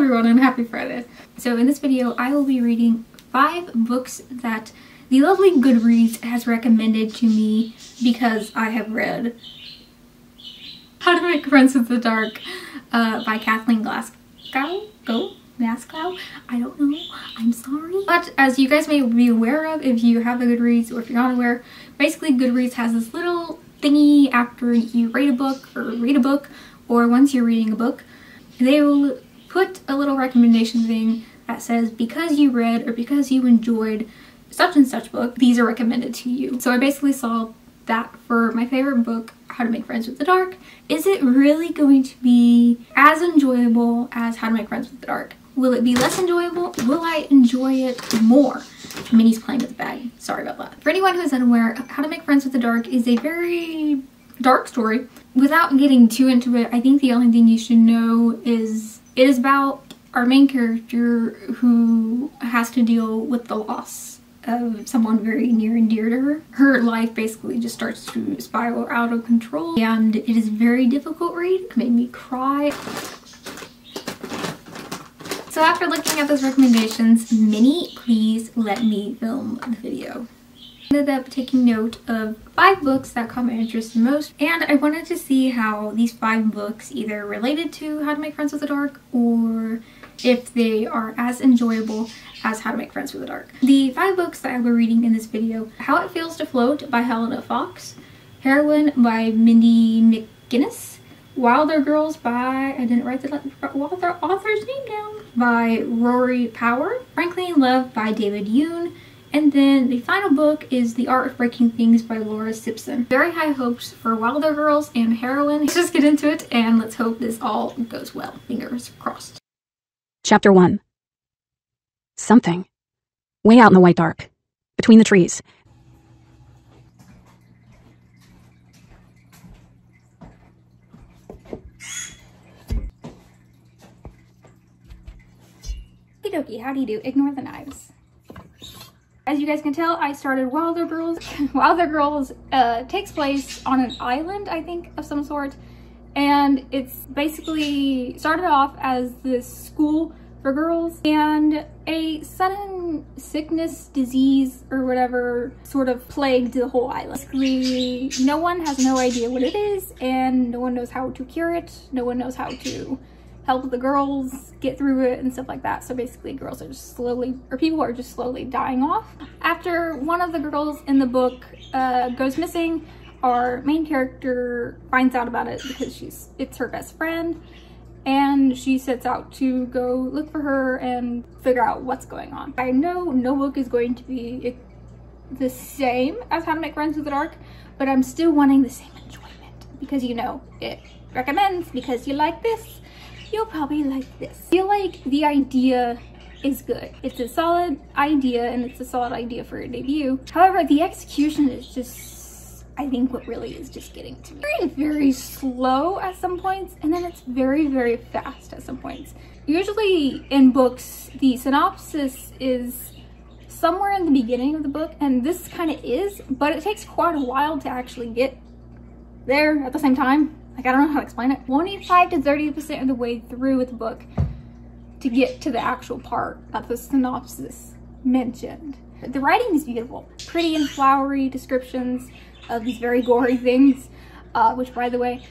everyone and happy Friday. So in this video I will be reading 5 books that the lovely Goodreads has recommended to me because I have read How to Make Friends with the Dark by Kathleen Glasgow? I don't know, I'm sorry. But as you guys may be aware of if you have a Goodreads, or if you're not aware, basically Goodreads has this little thingy after you rate a book or read a book, or once you're reading a book, they will put a little recommendation thing that says because you read or because you enjoyed such and such book, these are recommended to you. So I basically saw that for my favorite book, How to Make Friends with the Dark. Is it really going to be as enjoyable as How to Make Friends with the Dark? Will it be less enjoyable? Will I enjoy it more? Minnie's playing with the bag. Sorry about that. For anyone who is unaware, How to Make Friends with the Dark is a very dark story. Without getting too into it, I think the only thing you should know is it is about our main character who has to deal with the loss of someone very near and dear to her. Her life basically just starts to spiral out of control, and it is a very difficult read. It made me cry. So after looking at those recommendations, Minnie, please let me film the video. I ended up taking note of 5 books that caught my interest the most, and I wanted to see how these 5 books either related to How to Make Friends with the Dark or if they are as enjoyable as How to Make Friends with the Dark. The 5 books that I will be reading in this video: How It Feels to Float by Helena Fox, Heroine by Mindy McGinnis, Wilder Girls by, I didn't write the author's name down, by Rory Power, Frankly in Love by David Yoon, and then the final book is The Art of Breaking Things by Laura Simpson. Very high hopes for Wilder Girls and Heroine. Let's just get into it and let's hope this all goes well. Fingers crossed. Chapter 1. Something. Way out in the white dark. Between the trees. Okie dokie, how do you do? Ignore the knives. As you guys can tell, I started Wilder Girls. Wilder Girls takes place on an island, I think, of some sort. And it's basically started off as this school for girls, and a sudden sickness, disease, or whatever sort of plagued the whole island. Basically, no one has no idea what it is, and no one knows how to cure it. No one knows how to help the girls get through it and stuff like that. So basically girls are just slowly, or people are just slowly dying off. After one of the girls in the book goes missing, our main character finds out about it because it's her best friend, and she sets out to go look for her and figure out what's going on. I know no book is going to be the same as How to Make Friends with the Dark, but I'm still wanting the same enjoyment because, you know, it recommends because you like this, you'll probably like this. I feel like the idea is good. It's a solid idea, and it's a solid idea for a debut. However, the execution is just, I think, what really is just getting to me. Very, very slow at some points, and then it's very, very fast at some points. Usually in books, the synopsis is somewhere in the beginning of the book, and this kind of is, but it takes quite a while to actually get there at the same time. Like, I don't know how to explain it. 25 to 30% of the way through with the book to get to the actual part that the synopsis mentioned. The writing is beautiful. Pretty and flowery descriptions of these very gory things, which, by the way,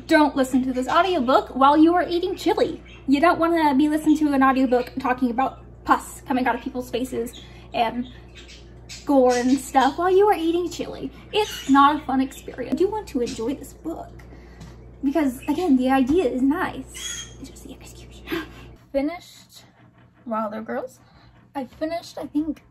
don't listen to this audiobook while you are eating chili. You don't want to be listening to an audiobook talking about pus coming out of people's faces and gore and stuff while you are eating chili. It's not a fun experience. I do want to enjoy this book, because again, the idea is nice. It's just the execution. Finished Wilder Girls. I finished, I think,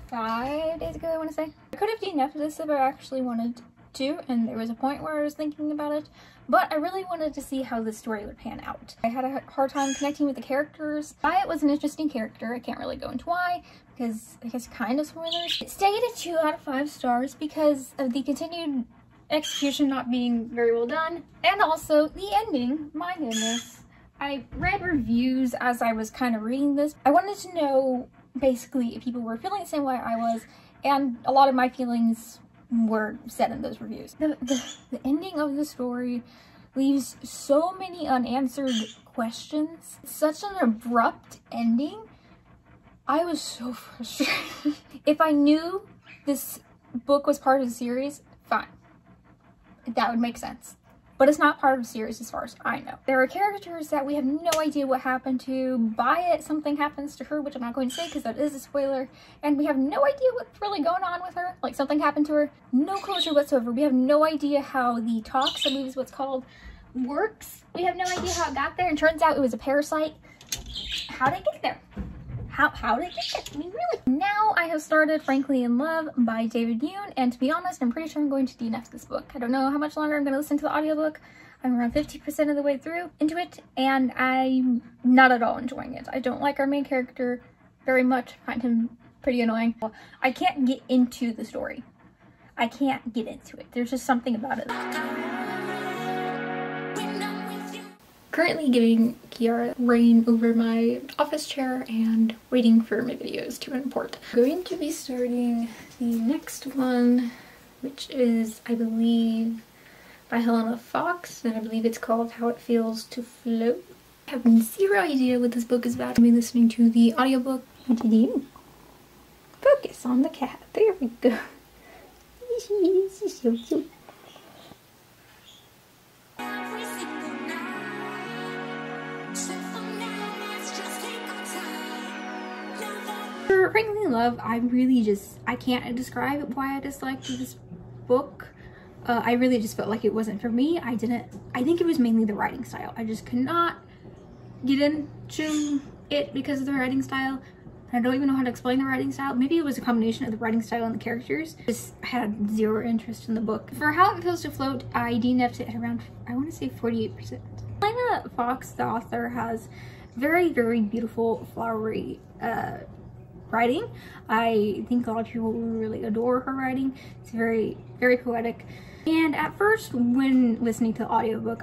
5 days ago, I want to say. I could have DNF'd this if I actually wanted to, and there was a point where I was thinking about it, but I really wanted to see how this story would pan out. I had a hard time connecting with the characters. Wyatt was an interesting character. I can't really go into why, because I guess kind of spoilers. It stayed at 2 out of 5 stars because of the continued execution not being very well done, and also the ending. My goodness. I read reviews as I was kind of reading this. I wanted to know basically if people were feeling the same way I was, and a lot of my feelings were said in those reviews. The ending of the story leaves so many unanswered questions. It's such an abrupt ending. I was so frustrated. If I knew this book was part of the series, fine. That would make sense. But it's not part of the series as far as I know. There are characters that we have no idea what happened to. By it, something happens to her, which I'm not going to say because that is a spoiler. And we have no idea what's really going on with her. Like, something happened to her. No closure whatsoever. We have no idea how the tox, I believe is what's called, works. We have no idea how it got there. And turns out it was a parasite. How did it get there? How did it get there? I mean, really? Now I have started Frankly in Love by David Yoon, and to be honest, I'm pretty sure I'm going to DNF this book. I don't know how much longer I'm going to listen to the audiobook. I'm around 50% of the way through into it, and I'm not at all enjoying it. I don't like our main character very much. I find him pretty annoying. I can't get into the story. I can't get into it. There's just something about it. Currently giving Kiara reign over my office chair and waiting for my videos to import. I'm going to be starting the next one, which is, I believe, by Helena Fox, and I believe it's called How It Feels to Float. I have zero idea what this book is about. I've been listening to the audiobook. What did you? Focus on the cat. There we go. She's so cute. For Frankly in Love, I can't describe why I disliked this book. I really just felt like it wasn't for me. I think it was mainly the writing style. I just could not get into it because of the writing style. I don't even know how to explain the writing style. Maybe it was a combination of the writing style and the characters. Just had zero interest in the book. For How It Feels to Float, I DNF'd it at around, I want to say 48%. Helena Fox, the author, has very, very beautiful, flowery writing. I think a lot of people really adore her writing. It's very, very poetic. And at first, when listening to the audiobook,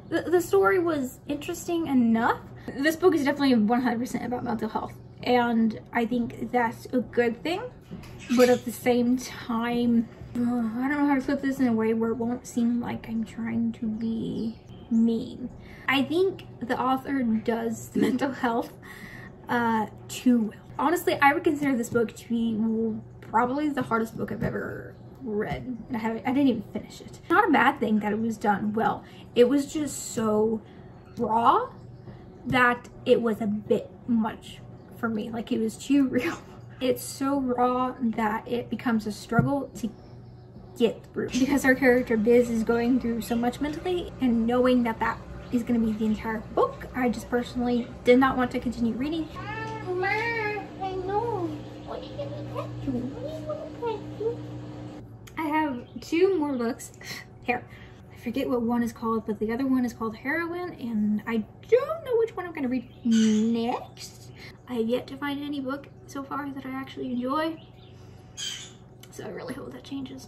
the story was interesting enough. This book is definitely 100% about mental health, and I think that's a good thing. But at the same time, I don't know how to put this in a way where it won't seem like I'm trying to be mean. I think the author does the mental health too well. Honestly, I would consider this book to be probably the hardest book I've ever read. I didn't even finish it. Not a bad thing that it was done well. It was just so raw that it was a bit much for me. Like, it was too real. It's so raw that it becomes a struggle to get through. Because our character Biz is going through so much mentally, and knowing that that is going to be the entire book, I just personally did not want to continue reading. Mama, I know. What are you going to pet you? What do you want to pet you? I have two more books here. I forget what one is called, but the other one is called Heroine, and I don't know which one I'm going to read next. I have yet to find any book so far that I actually enjoy, so I really hope that changes.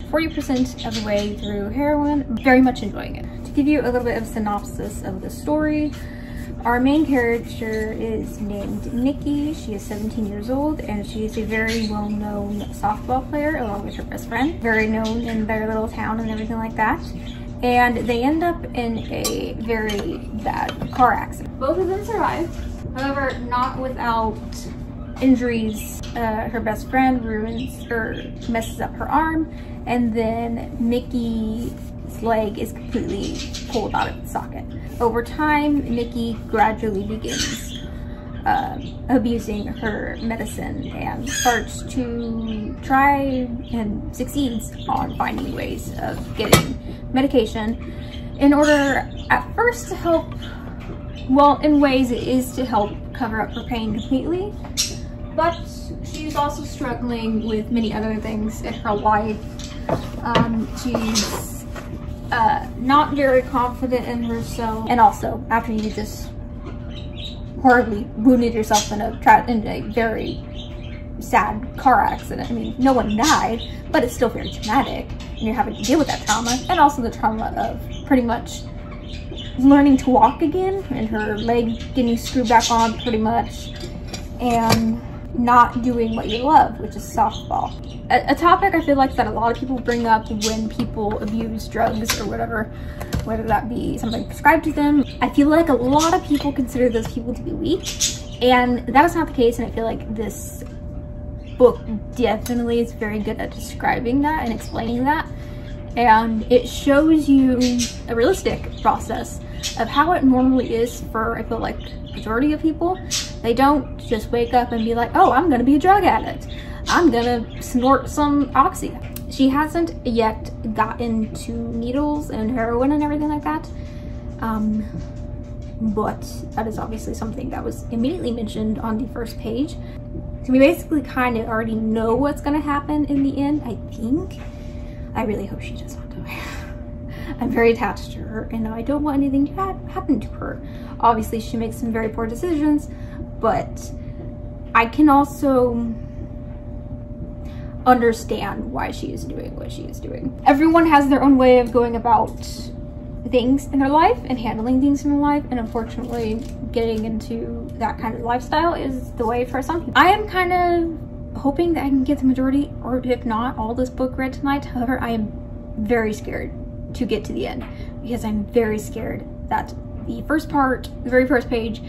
%40 of the way through Heroine, very much enjoying it. To give you a little bit of a synopsis of the story, our main character is named Nikki. She is 17 years old, and she is a very well-known softball player along with her best friend. Very known in their little town and everything like that. And they end up in a very bad car accident. Both of them survive, however, not without injuries. Her best friend messes up her arm, and then Nikki's leg is completely pulled out of its socket. Over time, Nikki gradually begins abusing her medicine and starts to try and succeeds on finding ways of getting medication in order at first to help, well, in ways it is to help cover up her pain completely, but she's also struggling with many other things in her life. She's not very confident in herself, and also after you just horribly wounded yourself in a very sad car accident. I mean, no one died, but it's still very traumatic, and you're having to deal with that trauma, and also the trauma of pretty much learning to walk again, and her leg getting screwed back on pretty much, and not doing what you love, which is softball. A topic I feel like that a lot of people bring up when people abuse drugs or whatever, whether that be something prescribed to them. I feel like a lot of people consider those people to be weak, and that is not the case, and I feel like this book definitely is very good at describing that and explaining that, and it shows you a realistic process of how it normally is for, I feel like, majority of people. They don't just wake up and be like, oh, I'm gonna be a drug addict, I'm gonna snort some oxy. She hasn't yet gotten to needles and heroin and everything like that, but that is obviously something that was immediately mentioned on the first page. So we basically kind of already know what's gonna happen in the end, I think. I really hope she does not die. I'm very attached to her, and I don't want anything to happen to her. Obviously, she makes some very poor decisions, but I can also understand why she is doing what she is doing. Everyone has their own way of going about things in their life and handling things in their life, and unfortunately, getting into that kind of lifestyle is the way for some people. I am kind of hoping that I can get the majority, or if not, all this book read tonight. However, I am very scared to get to the end, because I'm very scared that the first part, the very first page,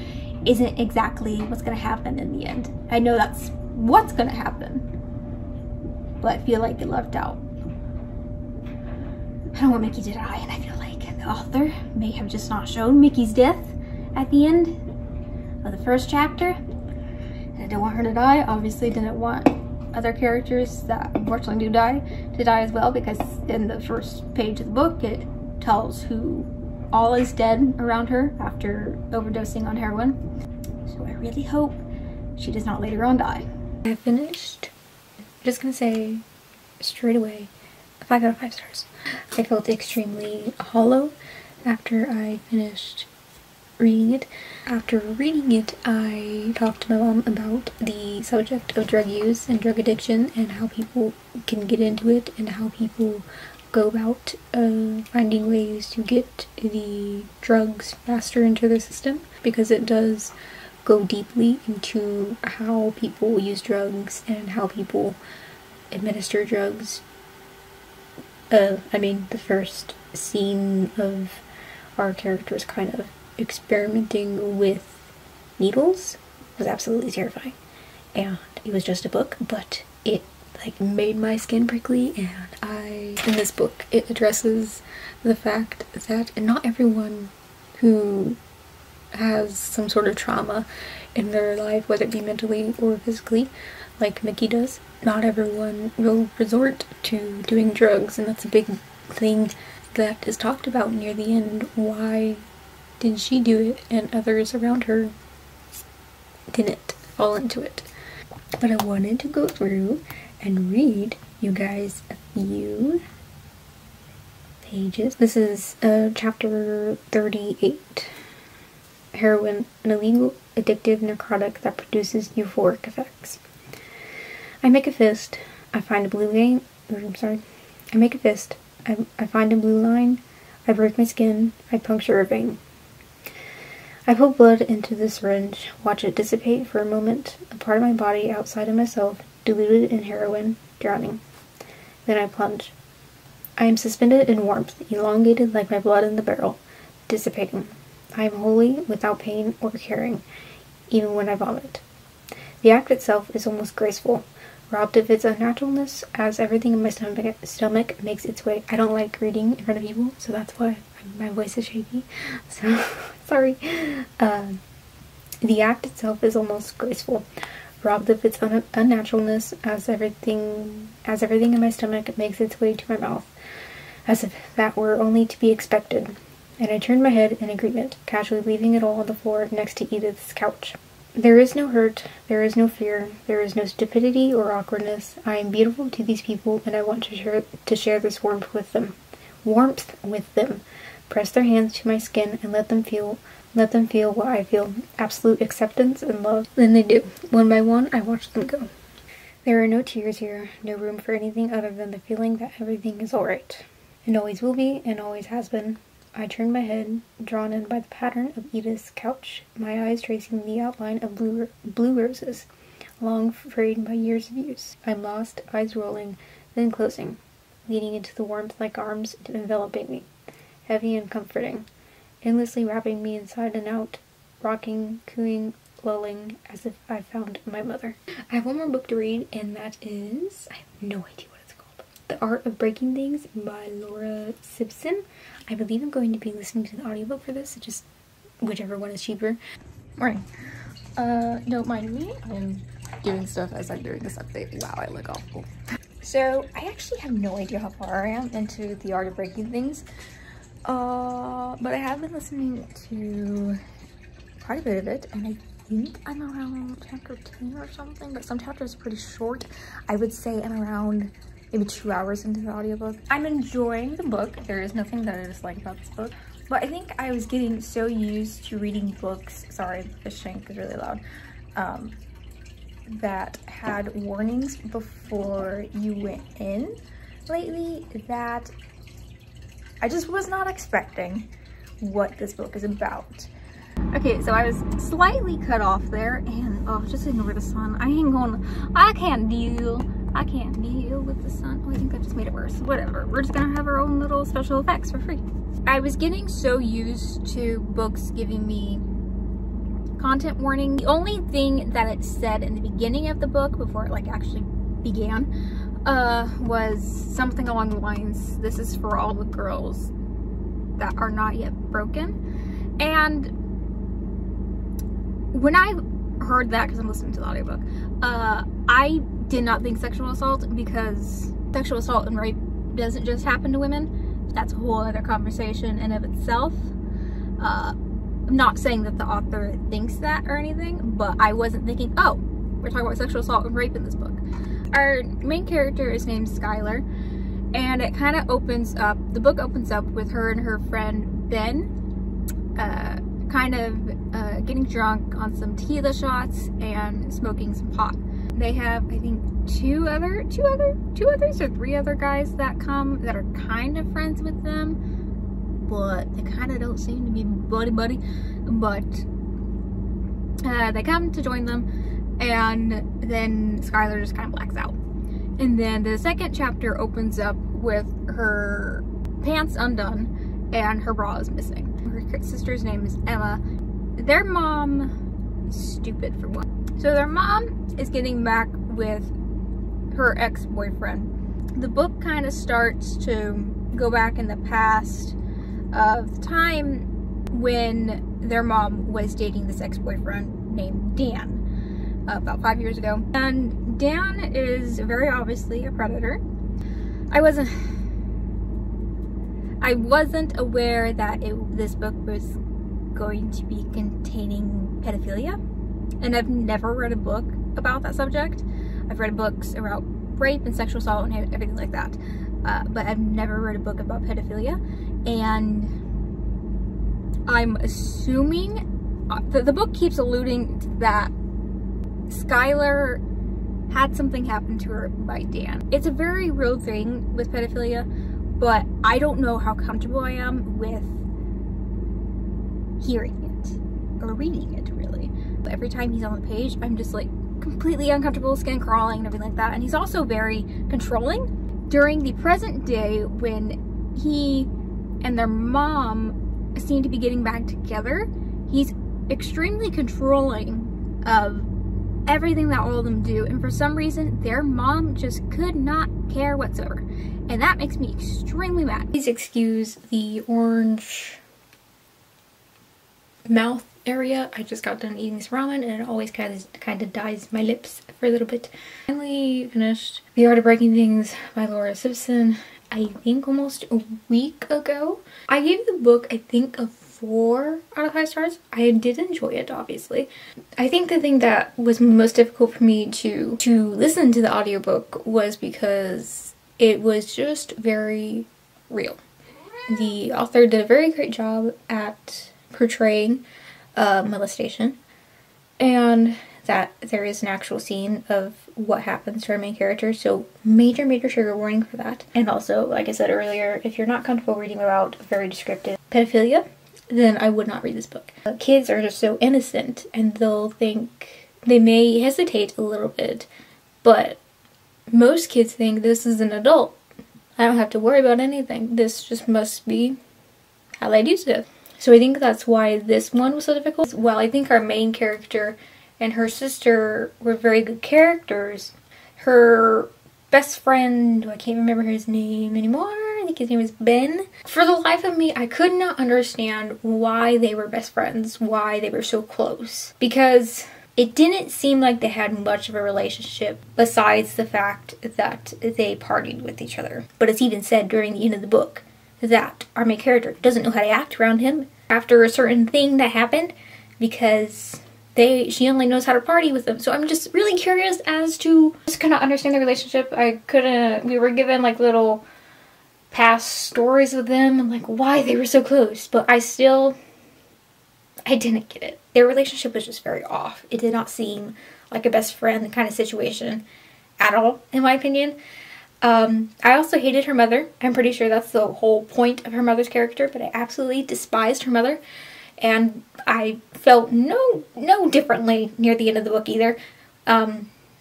isn't exactly what's gonna happen in the end. I know that's what's gonna happen, but I feel like it left out. I don't want Mickey to die, and I feel like the author may have just not shown Mickey's death at the end of the first chapter, and I don't want her to die. Obviously didn't want other characters that unfortunately do die to die as well, because in the first page of the book it tells who all is dead around her after overdosing on heroin. So I really hope she does not later on die. I finished. I'm just gonna say straight away 5 out of 5 stars. I felt extremely hollow after I finished reading it. After reading it, I talked to my mom about the subject of drug use and drug addiction, and how people can get into it, and how people go about finding ways to get the drugs faster into their system, because it does go deeply into how people use drugs and how people administer drugs. I mean, the first scene of our characters kind of experimenting with needles was absolutely terrifying, and it was just a book, but it like made my skin prickly. And in this book it addresses the fact that not everyone who has some sort of trauma in their life, whether it be mentally or physically, like Mickey does, not everyone will resort to doing drugs, and that's a big thing that is talked about near the end. Why did she do it and others around her didn't fall into it? But I wanted to go through and read you guys a few pages. This is chapter 38. Heroin, an illegal, addictive narcotic that produces euphoric effects. I make a fist, I find a blue vein, I make a fist, I find a blue line, I break my skin, I puncture a vein. I put blood into the syringe, watch it dissipate for a moment, a part of my body outside of myself, diluted in heroin, drowning. Then I plunge. I am suspended in warmth, elongated like my blood in the barrel, dissipating. I am wholly without pain or caring, even when I vomit. The act itself is almost graceful, robbed of its unnaturalness as everything in my stomach makes its way. I don't like reading in front of people, so that's why my voice is shaky. So, sorry. The act itself is almost graceful, robbed of its unnaturalness as everything in my stomach makes its way to my mouth, as if that were only to be expected. And I turned my head in agreement, casually leaving it all on the floor next to Edith's couch. There is no hurt, there is no fear, there is no stupidity or awkwardness. I am beautiful to these people, and I want to share this warmth with them. Press their hands to my skin and let them feel what I feel. Absolute acceptance and love. Then they do. One by one, I watch them go. There are no tears here, no room for anything other than the feeling that everything is alright. And always will be, and always has been. I turned my head, drawn in by the pattern of Edith's couch, my eyes tracing the outline of blue roses, long frayed by years of use. I'm lost, eyes rolling, then closing, leaning into the warmth-like arms enveloping me, heavy and comforting, endlessly wrapping me inside and out, rocking, cooing, lulling, as if I found my mother. I have one more book to read, and that is, I have no idea what it's called. The Art of Breaking Things by Laura Simpson. I believe I'm going to be listening to the audiobook for this, just whichever one is cheaper. Morning. Don't mind me, I'm doing stuff as I'm doing this update. Wow, I look awful. So, I actually have no idea how far I am into The Art of Breaking Things. But I have been listening to quite a bit of it, and I think I'm around chapter 10 or something, but some chapters are pretty short. I would say I'm around maybe 2 hours into the audiobook. I'm enjoying the book. There is nothing that I dislike about this book, but I think I was getting so used to reading books, sorry, the shank is really loud, that had warnings before you went in lately that I just was not expecting what this book is about. Okay, so I was slightly cut off there, and oh, just ignore the sun. I can't deal with the sun. Oh, I think that just made it worse. Whatever, we're just gonna have our own little special effects for free. I was getting so used to books giving me content warning. The only thing that it said in the beginning of the book before it like actually began was something along the lines, this is for all the girls that are not yet broken. And when I heard that, because I'm listening to the audiobook, I did not think sexual assault, because sexual assault and rape doesn't just happen to women. That's a whole other conversation in of itself. I'm not saying that the author thinks that or anything, but I wasn't thinking, oh, we're talking about sexual assault and rape in this book. Our main character is named Skylar, and it kind of opens up, the book opens up with her and her friend Ben kind of getting drunk on some tequila shots and smoking some pot. They have, I think, two others or three other guys that come that are kind of friends with them, but they kind of don't seem to be buddy-buddy. But they come to join them, and then Skylar just kind of blacks out. And then the second chapter opens up with her pants undone and her bra is missing. Her sister's name is Emma. Their mom is stupid for one. So their mom is getting back with her ex-boyfriend. The book kind of starts to go back in the past of the time when their mom was dating this ex-boyfriend named Dan about 5 years ago. And Dan is very obviously a predator. I wasn't aware that this book was going to be containing pedophilia, and I've never read a book about that subject. I've read books about rape and sexual assault and everything like that, but I've never read a book about pedophilia. And I'm assuming the book keeps alluding to that Skylar had something happen to her by Dan. It's a very real thing with pedophilia, but I don't know how comfortable I am with hearing it or reading it, really. Every time he's on the page, I'm just like completely uncomfortable, skin crawling and everything like that. And he's also very controlling. During the present day, when he and their mom seem to be getting back together, he's extremely controlling of everything that all of them do, and for some reason their mom just could not care whatsoever, and that makes me extremely mad. Please excuse the orange mouth area. I just got done eating this ramen, and it always kind of dyes my lips for a little bit. Finally finished The Art of Breaking Things by Laura Simpson, I think almost a week ago. I gave the book, I think, a 4 out of 5 stars. I did enjoy it, obviously. I think the thing that was most difficult for me to listen to the audiobook was because it was just very real. The author did a very great job at portraying molestation, and that there is an actual scene of what happens to our main character, so major trigger warning for that. And also, like I said earlier, if you're not comfortable reading about very descriptive pedophilia, then I would not read this book. Kids are just so innocent, and they may hesitate a little bit, but most kids think this is an adult. I don't have to worry about anything. This just must be how they do stuff. So I think that's why this one was so difficult. While I think our main character and her sister were very good characters, her best friend, I can't remember his name anymore, I think his name is Ben. For the life of me, I could not understand why they were best friends, why they were so close. Because it didn't seem like they had much of a relationship besides the fact that they partied with each other. But it's even said during the end of the book that our main character doesn't know how to act around him after a certain thing that happened because she only knows how to party with them. So I'm just really curious as to, just could not understand the relationship. We were given like little past stories with them and like why they were so close, but I didn't get it. Their relationship was just very off. It did not seem like a best friend kind of situation at all, in my opinion. I also hated her mother. I'm pretty sure that's the whole point of her mother's character, but I absolutely despised her mother. And I felt no differently near the end of the book either,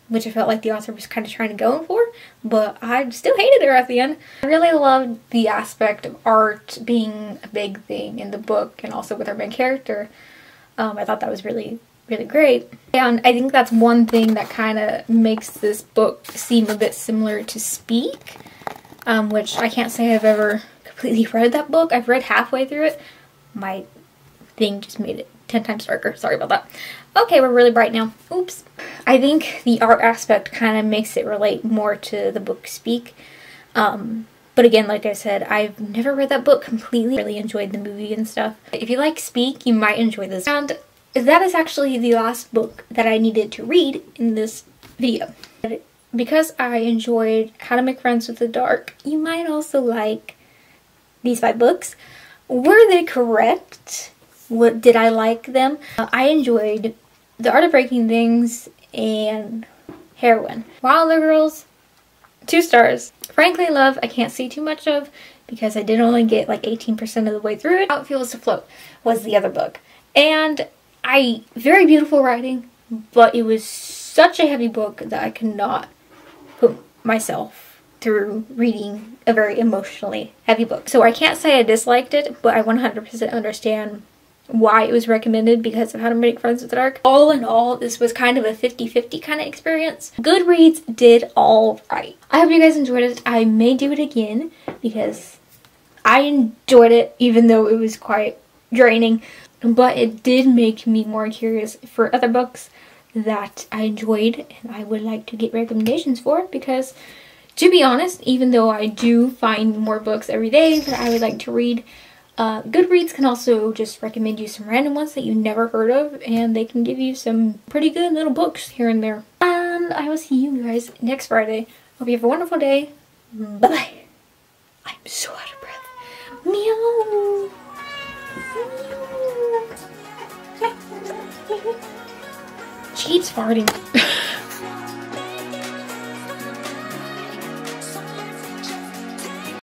which I felt like the author was kind of trying to go for, but I still hated her at the end. I really loved the aspect of art being a big thing in the book and also with our main character. I thought that was really great. And I think that's one thing that kind of makes this book seem a bit similar to Speak, which I can't say I've ever completely read that book. I've read halfway through it. My thing just made it 10 times darker. Sorry about that. Okay, we're really bright now. Oops. I think the art aspect kind of makes it relate more to the book Speak. But again, like I said, I've never read that book completely. Really enjoyed the movie and stuff. If you like Speak, you might enjoy this. And that is actually the last book that I needed to read in this video. Because I enjoyed How to Make Friends with the Dark, you might also like these 5 books. Were they correct? Did I like them? I enjoyed The Art of Breaking Things and Heroine. Wilder Girls, 2 stars. Frankly Love, I can't see too much of because I did only get like 18% of the way through it. How It Feels to Float was the other book. And very beautiful writing, but it was such a heavy book that I could not put myself through reading a very emotionally heavy book. So I can't say I disliked it, but I 100% understand why it was recommended because of How to Make Friends with the Dark. All in all, this was kind of a 50-50 kind of experience. Goodreads did all right. I hope you guys enjoyed it. I may do it again because I enjoyed it even though it was quite draining. But it did make me more curious for other books that I enjoyed and I would like to get recommendations for because, to be honest, even though I do find more books every day that I would like to read, Goodreads can also just recommend you some random ones that you never heard of, and they can give you some pretty good little books here and there. And I will see you guys next Friday. Hope you have a wonderful day. Bye-bye. I'm so out of breath. Meow. Meow. She keeps farting.